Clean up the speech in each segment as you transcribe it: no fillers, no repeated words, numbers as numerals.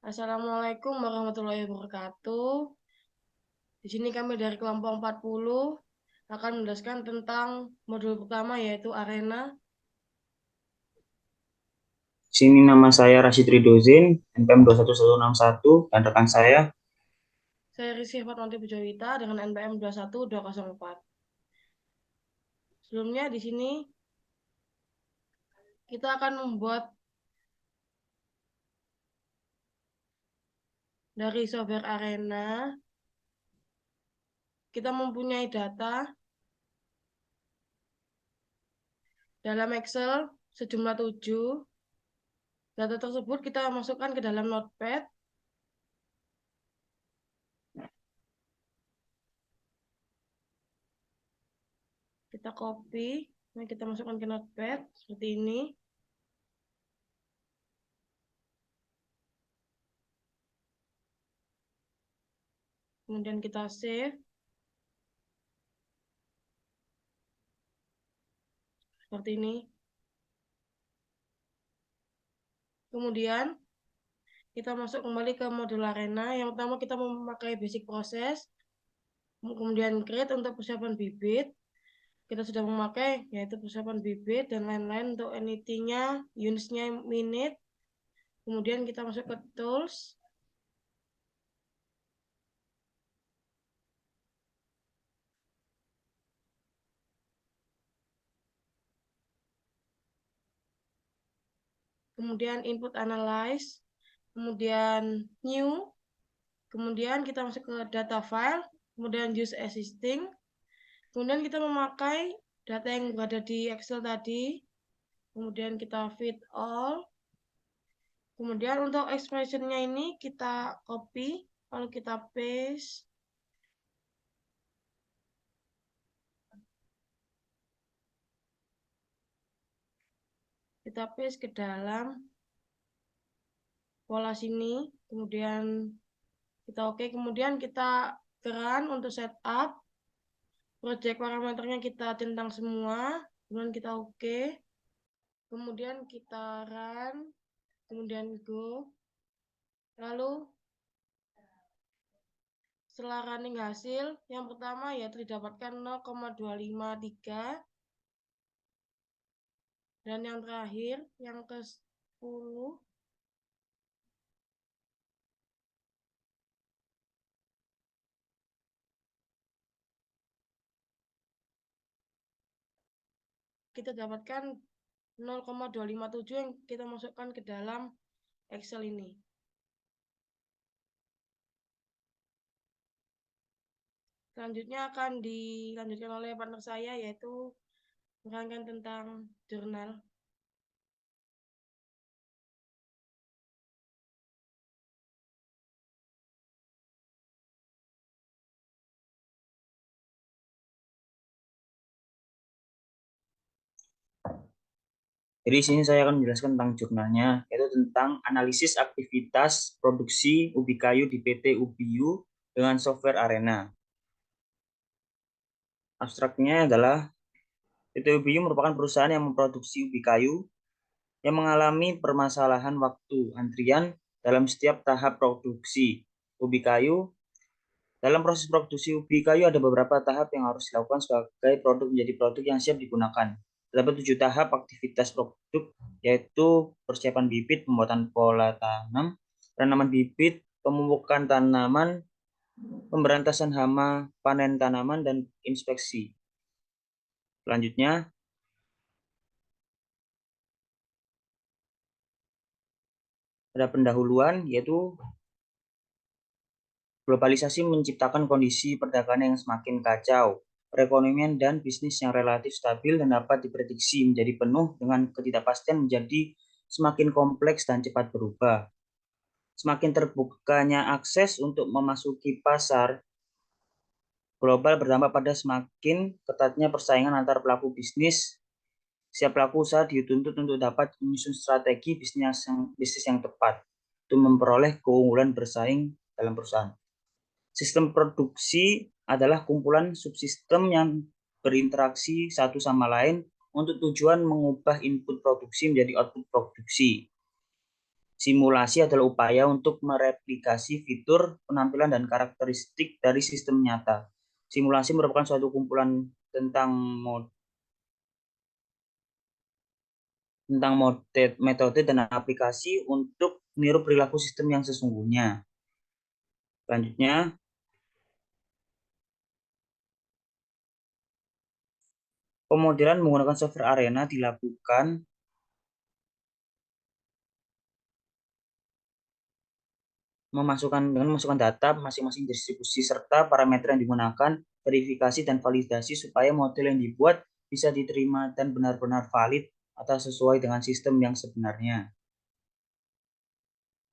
Assalamualaikum warahmatullahi wabarakatuh. Di sini kami dari kelompok 40 akan menjelaskan tentang modul pertama yaitu arena. Sini nama saya Rashid Ridozin, NPM 21161, dan rekan saya. Saya Rizky Fatmawati Pujawita dengan NPM 21204. Sebelumnya di sini kita akan membuat dari software arena. Kita mempunyai data dalam Excel sejumlah 7. Data tersebut kita masukkan ke dalam Notepad. Kita copy, nah kita masukkan ke Notepad seperti ini. Kemudian kita save seperti ini. Kemudian kita masuk kembali ke modul arena. Yang pertama kita memakai basic proses, kemudian create untuk persiapan bibit. Kita sudah memakai yaitu persiapan bibit dan lain-lain untuk NET-nya, units-nya minute. Kemudian kita masuk ke tools. Kemudian input analyze, kemudian new, kemudian kita masuk ke data file, kemudian use existing, kemudian kita memakai data yang berada di Excel tadi, kemudian kita fit all, kemudian untuk expression-nya ini kita copy, lalu kita paste. Kita paste ke dalam pola sini, kemudian kita oke, kemudian kita run untuk setup. Project parameternya kita centang semua, kemudian kita oke. Kemudian kita run, kemudian go. Lalu setelah running hasil, yang pertama yaitu didapatkan 0,253. Dan yang terakhir, yang ke-10, kita dapatkan 0,257 yang kita masukkan ke dalam Excel ini. Selanjutnya akan dilanjutkan oleh partner saya yaitu menerangkan tentang jurnal. Jadi di sini saya akan menjelaskan tentang jurnalnya, yaitu tentang analisis aktivitas produksi ubi kayu di PT Ubiu dengan software Arena. Abstraknya adalah PT Ubiu merupakan perusahaan yang memproduksi ubi kayu yang mengalami permasalahan waktu antrian dalam setiap tahap produksi ubi kayu. Dalam proses produksi ubi kayu ada beberapa tahap yang harus dilakukan sebagai produk menjadi produk yang siap digunakan. Terdapat 7 tahap aktivitas produk, yaitu persiapan bibit, pembuatan pola tanam, penanaman bibit, pemupukan tanaman, pemberantasan hama, panen tanaman, dan inspeksi. Selanjutnya, ada pendahuluan, yaitu globalisasi menciptakan kondisi perdagangan yang semakin kacau, perekonomian dan bisnis yang relatif stabil dan dapat diprediksi menjadi penuh dengan ketidakpastian menjadi semakin kompleks dan cepat berubah. Semakin terbukanya akses untuk memasuki pasar global berdampak pada semakin ketatnya persaingan antar pelaku bisnis. Setiap pelaku usaha dituntut untuk dapat menyusun strategi bisnis yang tepat untuk memperoleh keunggulan bersaing dalam perusahaan. Sistem produksi adalah kumpulan subsistem yang berinteraksi satu sama lain untuk tujuan mengubah input produksi menjadi output produksi. Simulasi adalah upaya untuk mereplikasi fitur, penampilan, dan karakteristik dari sistem nyata. Simulasi merupakan suatu kumpulan tentang metode dan aplikasi untuk meniru perilaku sistem yang sesungguhnya. Selanjutnya, pemodelan menggunakan software Arena dilakukan dengan memasukkan data masing-masing distribusi serta parameter yang digunakan, verifikasi dan validasi supaya model yang dibuat bisa diterima dan benar-benar valid atau sesuai dengan sistem yang sebenarnya.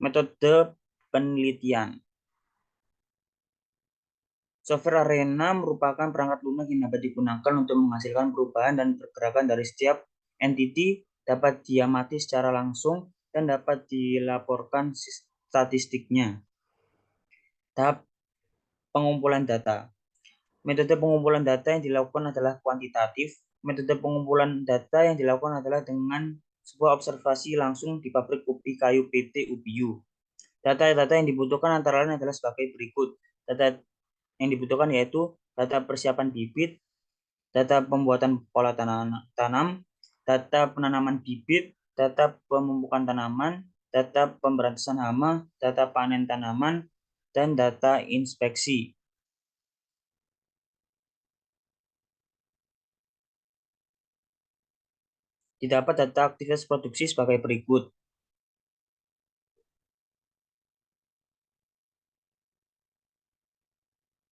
Metode penelitian. Software Arena merupakan perangkat lunak yang dapat digunakan untuk menghasilkan perubahan dan pergerakan dari setiap entiti, dapat diamati secara langsung, dan dapat dilaporkan statistiknya. Tahap pengumpulan data. Metode pengumpulan data yang dilakukan adalah kuantitatif. Metode pengumpulan data yang dilakukan adalah dengan sebuah observasi langsung di pabrik ubi kayu PT UBU. Data-data yang dibutuhkan antara lain adalah sebagai berikut. Data yang dibutuhkan yaitu data persiapan bibit, data pembuatan pola tanam, data penanaman bibit, data pemupukan tanaman, data pemberantasan hama, data panen tanaman, dan data inspeksi. Didapat data aktivitas produksi sebagai berikut.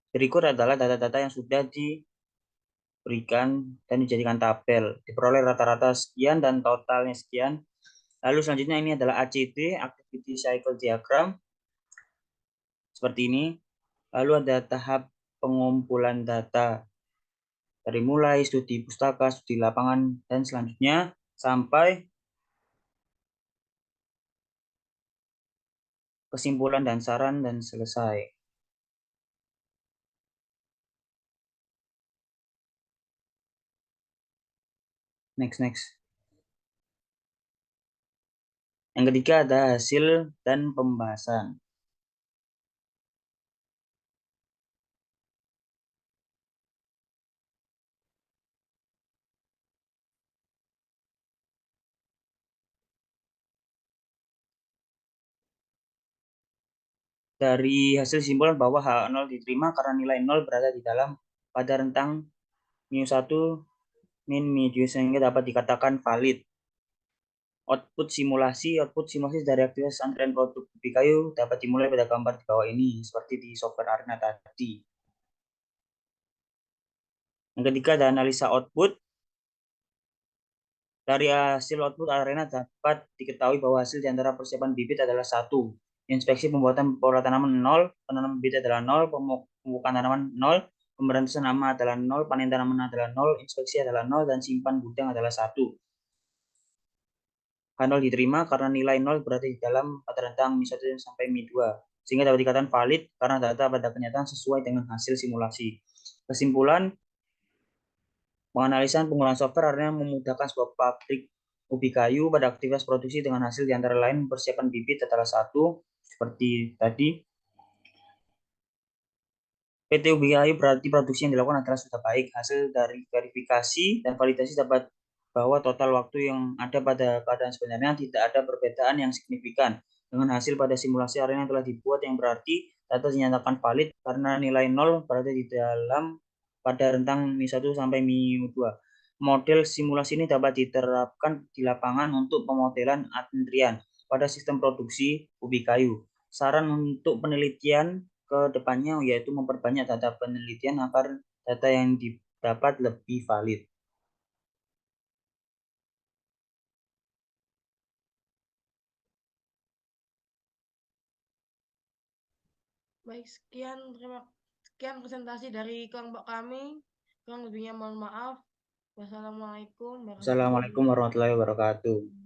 Berikut adalah data-data yang sudah diberikan dan dijadikan tabel. Diperoleh rata-rata sekian dan totalnya sekian. Lalu selanjutnya ini adalah ACD, Activity Cycle Diagram. Seperti ini. Lalu ada tahap pengumpulan data. Dari mulai studi pustaka, studi lapangan, dan selanjutnya sampai kesimpulan dan saran dan selesai. Next. Yang ketiga ada hasil dan pembahasan. Dari hasil simpulan bahwa H0 diterima karena nilai 0 berada di dalam pada rentang mu1 min mu2 sehingga dapat dikatakan valid. Output simulasi dari aktivitas antrean produk ubi kayu dapat dimulai pada gambar di bawah ini seperti di software Arena tadi. Yang ketiga ada analisa output. Dari hasil output Arena dapat diketahui bahwa hasil di antara persiapan bibit adalah 1. Inspeksi pembuatan pola tanaman 0, penanaman bibit adalah 0, pemupukan tanaman 0, pemberantasan hama adalah 0, panen tanaman adalah 0, inspeksi adalah 0, dan simpan gudang adalah 1. H0 diterima karena nilai 0 berada di dalam pada rentang Mi1 sampai Mi2, sehingga dapat dikatakan valid karena data pada kenyataan sesuai dengan hasil simulasi. Kesimpulan, penganalisan penggunaan software Arena memudahkan sebuah pabrik ubi kayu pada aktivitas produksi dengan hasil di antara lain persiapan bibit adalah 1, seperti tadi. PT ubi kayu berarti produksi yang dilakukan adalah sudah baik. Hasil dari verifikasi dan validasi dapat bahwa total waktu yang ada pada keadaan sebenarnya tidak ada perbedaan yang signifikan dengan hasil pada simulasi Arena yang telah dibuat, yang berarti data dinyatakan valid karena nilai 0 berada di dalam pada rentang Mi1 sampai Mi2. Model simulasi ini dapat diterapkan di lapangan untuk pemodelan antrian pada sistem produksi ubi kayu. Saran untuk penelitian ke depannya yaitu memperbanyak data penelitian agar data yang didapat lebih valid. Baik, sekian presentasi dari kelompok kami. Kurang lebihnya mohon maaf. Wassalamualaikum warahmatullahi Assalamualaikum warahmatullahi wabarakatuh.